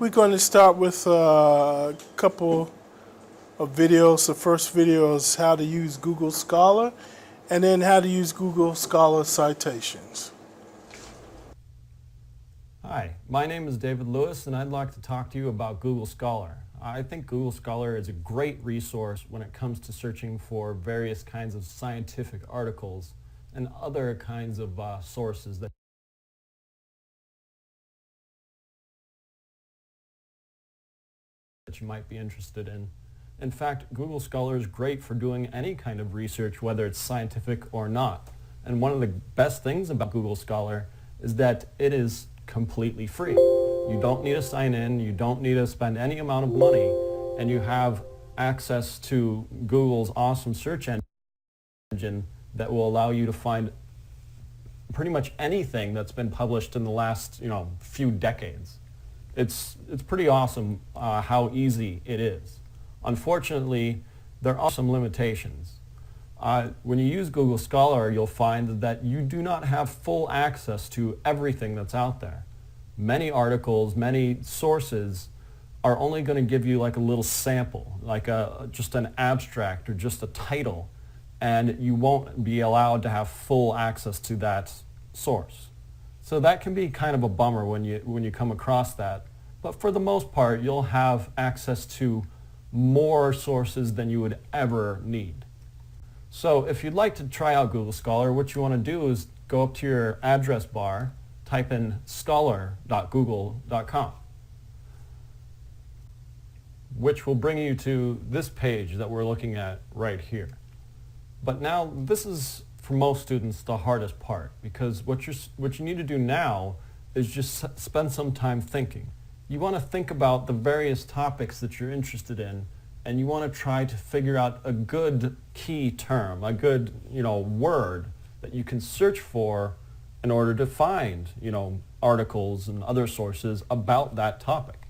We're going to start with a couple of videos. The first video is how to use Google Scholar, and then how to use Google Scholar citations. Hi, my name is David Lewis, and I'd like to talk to you about Google Scholar. I think Google Scholar is a great resource when it comes to searching for various kinds of scientific articles and other kinds of sources that you might be interested in. In fact, Google Scholar is great for doing any kind of research, whether it's scientific or not. And one of the best things about Google Scholar is that it is completely free. You don't need to sign in, you don't need to spend any amount of money, and you have access to Google's awesome search engine that will allow you to find pretty much anything that's been published in the last few decades. It's pretty awesome how easy it is. Unfortunately, there are some limitations. When you use Google Scholar, you'll find that you do not have full access to everything that's out there. Many articles, many sources are only going to give you like a little sample, like just an abstract or just a title, and you won't be allowed to have full access to that source. So that can be kind of a bummer when you come across that. But for the most part, you'll have access to more sources than you would ever need. So if you'd like to try out Google Scholar, what you want to do is go up to your address bar, type in scholar.google.com, which will bring you to this page that we're looking at right here. But now this is, for most students, the hardest part, because what you need to do now is just spend some time thinking. You want to think about the various topics that you're interested in, and you want to try to figure out a good key term, a good word that you can search for in order to find articles and other sources about that topic.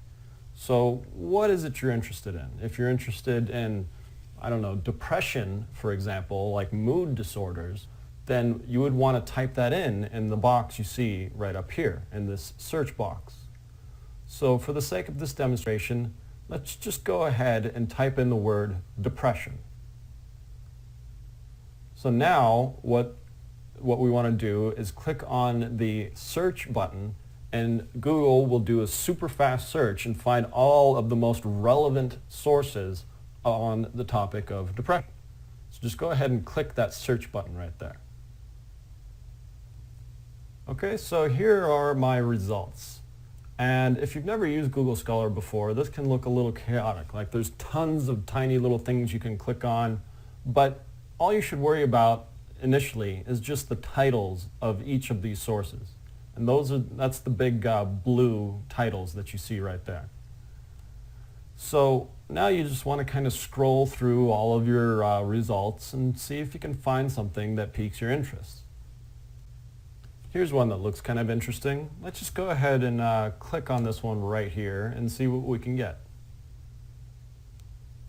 So what is it you're interested in? If you're interested in, depression, for example, like mood disorders, then you would want to type that in the box you see right up here in this search box. So for the sake of this demonstration, let's just go ahead and type in the word depression. So now what we want to do is click on the search button, and Google will do a super fast search and find all of the most relevant sources on the topic of depression. So just go ahead and click that search button right there. Okay, so here are my results. And if you've never used Google Scholar before, this can look a little chaotic. Like there's tons of tiny little things you can click on, but all you should worry about initially is just the titles of each of these sources. And that's the big blue titles that you see right there. So now you just want to kind of scroll through all of your results and see if you can find something that piques your interest. Here's one that looks kind of interesting. Let's just go ahead and click on this one right here and see what we can get.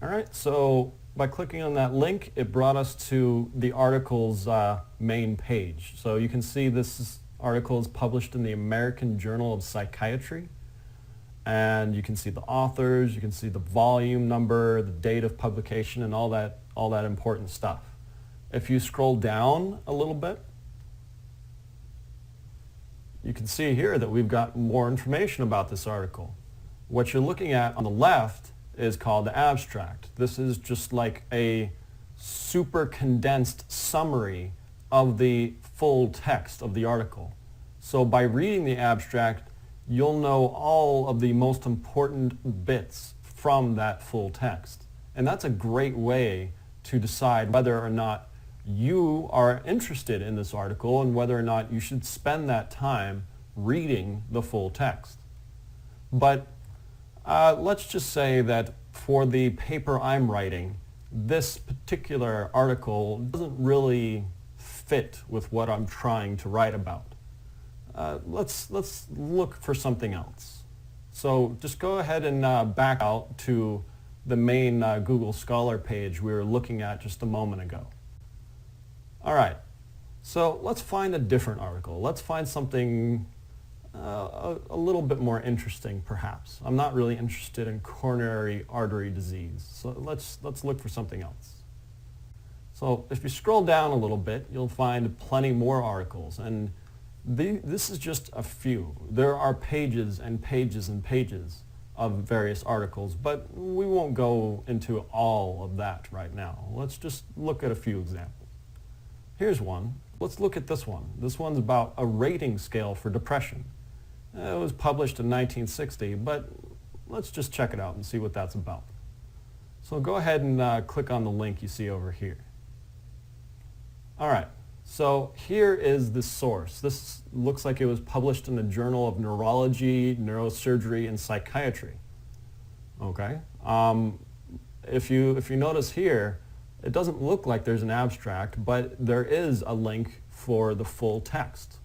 All right, so by clicking on that link, it brought us to the article's main page. So you can see this article is published in the American Journal of Psychiatry. And you can see the authors, you can see the volume number, the date of publication, and all that important stuff. If you scroll down a little bit, you can see here that we've got more information about this article. What you're looking at on the left is called the abstract. This is just like a super condensed summary of the full text of the article. So by reading the abstract, you'll know all of the most important bits from that full text. And that's a great way to decide whether or not you are interested in this article and whether or not you should spend that time reading the full text. But let's just say that for the paper I'm writing, this particular article doesn't really fit with what I'm trying to write about. Let's look for something else. So just go ahead and back out to the main Google Scholar page we were looking at just a moment ago. All right, so let's find a different article. Let's find something a little bit more interesting, perhaps. I'm not really interested in coronary artery disease, so let's look for something else. So if you scroll down a little bit, you'll find plenty more articles, and this is just a few. There are pages and pages and pages of various articles, but we won't go into all of that right now. Let's just look at a few examples. Here's one. Let's look at this one. This one's about a rating scale for depression. It was published in 1960, but let's just check it out and see what that's about. So go ahead and click on the link you see over here. All right, so here is the source. This looks like it was published in the Journal of Neurology, Neurosurgery, and Psychiatry. Okay. If you notice here, it doesn't look like there's an abstract, but there is a link for the full text.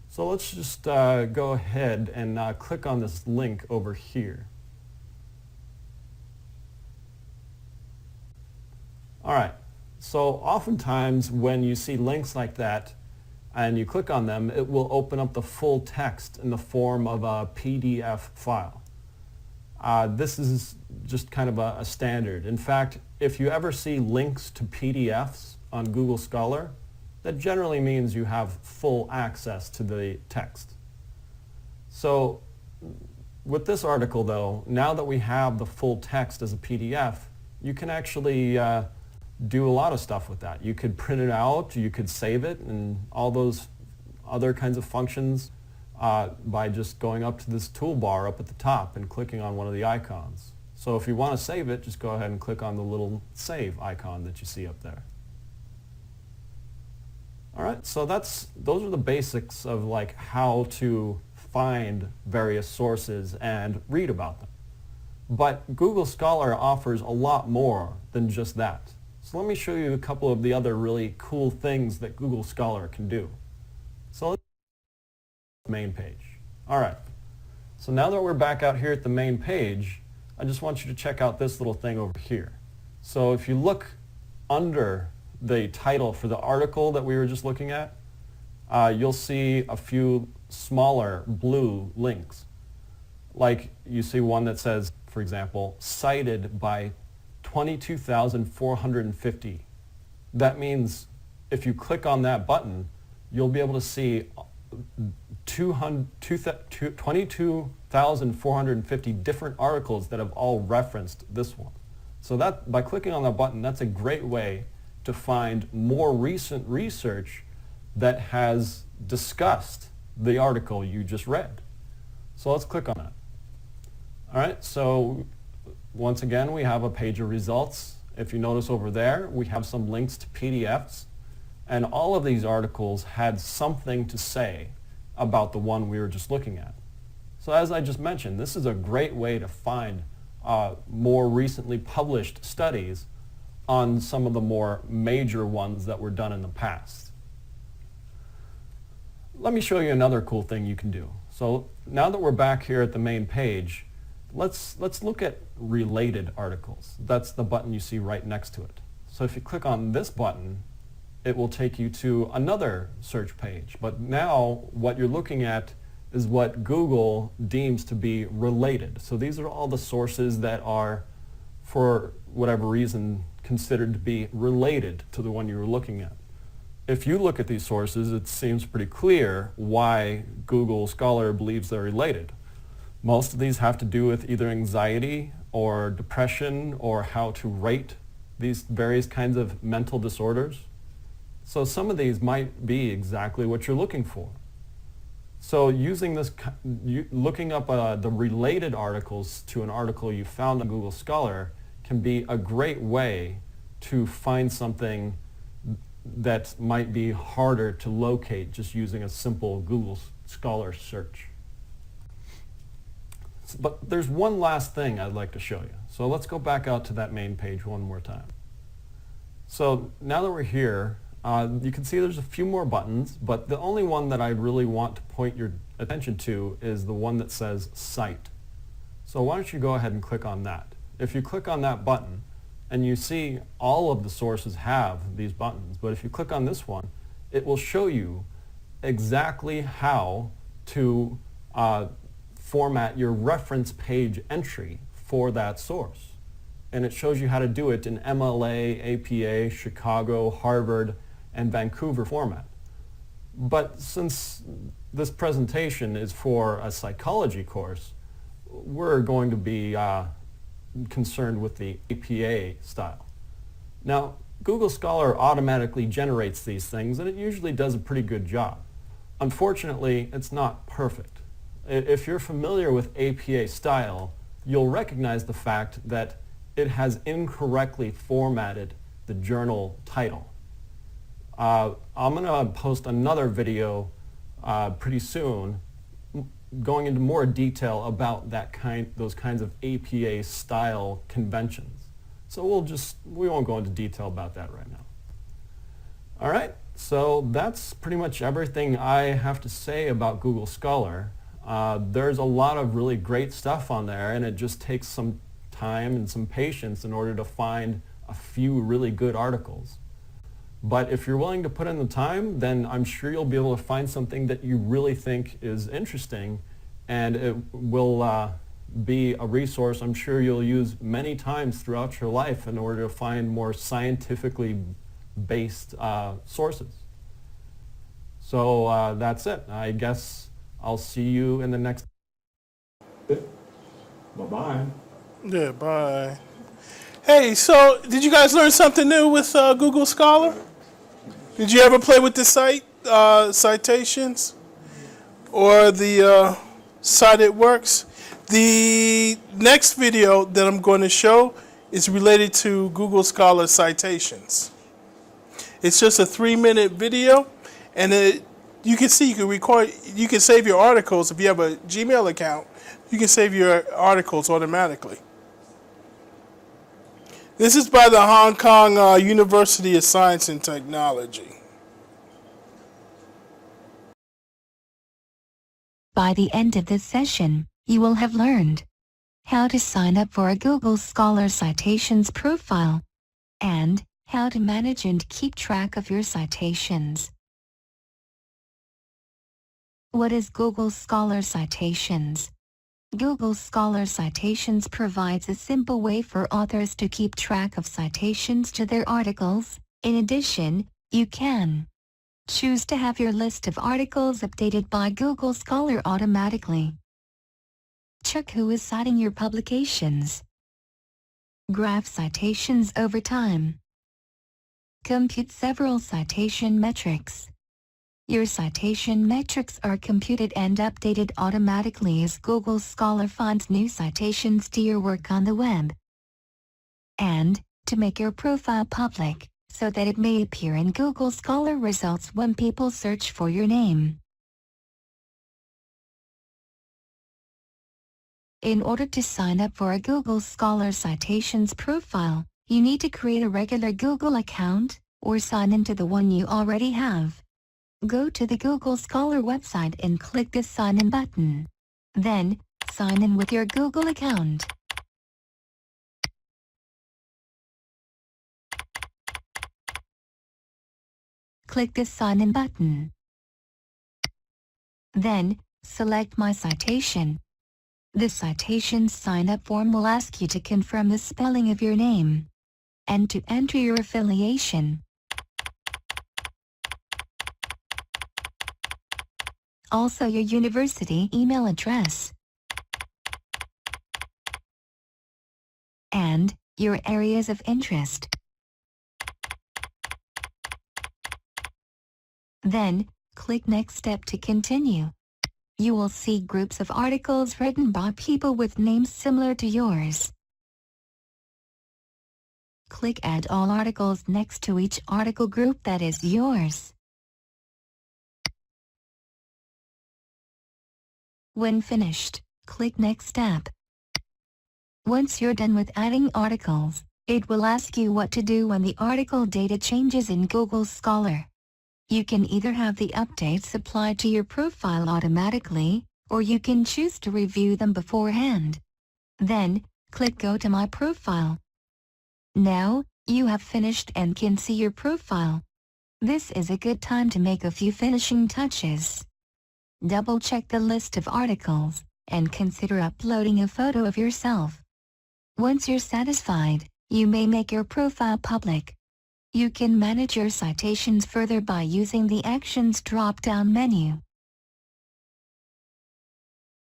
So let's just go ahead and click on this link over here. All right, so oftentimes when you see links like that and you click on them, it will open up the full text in the form of a PDF file. This is just kind of a standard. In fact, if you ever see links to PDFs on Google Scholar, that generally means you have full access to the text. So with this article though, now that we have the full text as a PDF, you can actually do a lot of stuff with that. You could print it out, you could save it, and all those other kinds of functions by just going up to this toolbar up at the top and clicking on one of the icons. So if you want to save it, just go ahead and click on the little save icon that you see up there. All right, so those are the basics of like how to find various sources and read about them. But Google Scholar offers a lot more than just that. So let me show you a couple of the other really cool things that Google Scholar can do. So let's go to the main page. All right, so now that we're back out here at the main page, I just want you to check out this little thing over here. So if you look under the title for the article that we were just looking at, you'll see a few smaller blue links. Like you see one that says, for example, cited by 22,450. That means if you click on that button, you'll be able to see 22,450 different articles that have all referenced this one. So that by clicking on that button, that's a great way to find more recent research that has discussed the article you just read. So let's click on that. All right, so once again, we have a page of results. If you notice over there, we have some links to PDFs, and all of these articles had something to say about the one we were just looking at. So as I just mentioned, this is a great way to find more recently published studies on some of the more major ones that were done in the past. Let me show you another cool thing you can do. So now that we're back here at the main page, let's look at related articles. That's the button you see right next to it. So if you click on this button, it will take you to another search page. But now what you're looking at is what Google deems to be related. So these are all the sources that are, for whatever reason, considered to be related to the one you were looking at. If you look at these sources, it seems pretty clear why Google Scholar believes they're related. Most of these have to do with either anxiety or depression or how to rate these various kinds of mental disorders. So some of these might be exactly what you're looking for. So using this, looking up the related articles to an article you found on Google Scholar can be a great way to find something that might be harder to locate just using a simple Google Scholar search. But there's one last thing I'd like to show you. So let's go back out to that main page one more time. So now that we're here, you can see there's a few more buttons, but the only one that I really want to point your attention to is the one that says Cite. So why don't you go ahead and click on that. If you click on that button, and you see all of the sources have these buttons, but if you click on this one, it will show you exactly how to format your reference page entry for that source. And it shows you how to do it in MLA, APA, Chicago, Harvard, and Vancouver format. But since this presentation is for a psychology course, we're going to be concerned with the APA style. Now, Google Scholar automatically generates these things, and it usually does a pretty good job. Unfortunately, it's not perfect. If you're familiar with APA style, you'll recognize the fact that it has incorrectly formatted the journal title. I'm going to post another video pretty soon going into more detail about those kinds of APA style conventions. So we won't go into detail about that right now. All right, so that's pretty much everything I have to say about Google Scholar. There's a lot of really great stuff on there, and it just takes some time and some patience in order to find a few really good articles. But if you're willing to put in the time, then I'm sure you'll be able to find something that you really think is interesting, and it will be a resource I'm sure you'll use many times throughout your life in order to find more scientifically based sources. So that's it. I guess I'll see you in the next. Bye-bye. Yeah, bye. Hey, so did you guys learn something new with Google Scholar? Did you ever play with the citations or the site it works? The next video that I'm going to show is related to Google Scholar citations. It's just a 3-minute video, and you can see, you can record, you can save your articles. If you have a Gmail account, you can save your articles automatically. This is by the Hong Kong University of Science and Technology. By the end of this session, you will have learned how to sign up for a Google Scholar Citations profile and how to manage and keep track of your citations. What is Google Scholar Citations? Google Scholar Citations provides a simple way for authors to keep track of citations to their articles. In addition, you can choose to have your list of articles updated by Google Scholar automatically. Check who is citing your publications. Graph citations over time. Compute several citation metrics. Your citation metrics are computed and updated automatically as Google Scholar finds new citations to your work on the web. And to make your profile public, so that it may appear in Google Scholar results when people search for your name. In order to sign up for a Google Scholar Citations profile, you need to create a regular Google account, or sign into the one you already have. Go to the Google Scholar website and click the Sign In button. Then, sign in with your Google account. Click the Sign In button. Then, select My Citation. The Citations sign-up form will ask you to confirm the spelling of your name and to enter your affiliation. Also your university email address and your areas of interest. Then, click Next Step to continue. You will see groups of articles written by people with names similar to yours. Click Add All Articles next to each article group that is yours. When finished, click Next Step. Once you're done with adding articles, it will ask you what to do when the article data changes in Google Scholar. You can either have the updates applied to your profile automatically, or you can choose to review them beforehand. Then, click Go to My Profile. Now, you have finished and can see your profile. This is a good time to make a few finishing touches. Double-check the list of articles, and consider uploading a photo of yourself. Once you're satisfied, you may make your profile public. You can manage your citations further by using the Actions drop-down menu.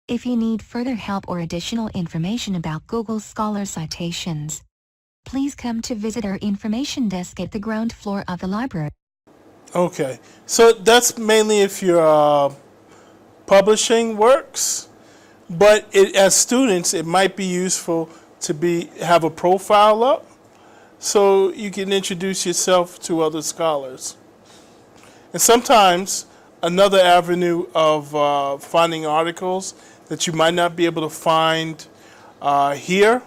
If you need further help or additional information about Google Scholar Citations, please come to visit our information desk at the ground floor of the library. Okay, so that's mainly if you're publishing works, but as students, it might be useful to have a profile up so you can introduce yourself to other scholars. And sometimes another avenue of finding articles that you might not be able to find here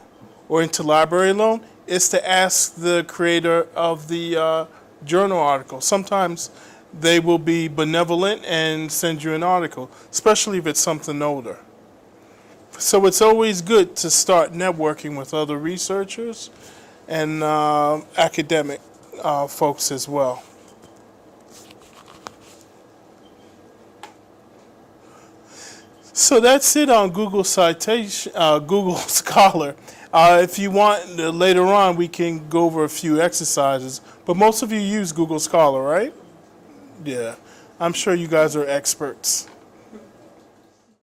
or into Library Alone is to ask the creator of the journal article. Sometimes they will be benevolent and send you an article, especially if it's something older. So it's always good to start networking with other researchers and academic folks as well. So that's it on Google Google Scholar. If you want, later on we can go over a few exercises. But most of you use Google Scholar, right? Yeah. I'm sure you guys are experts.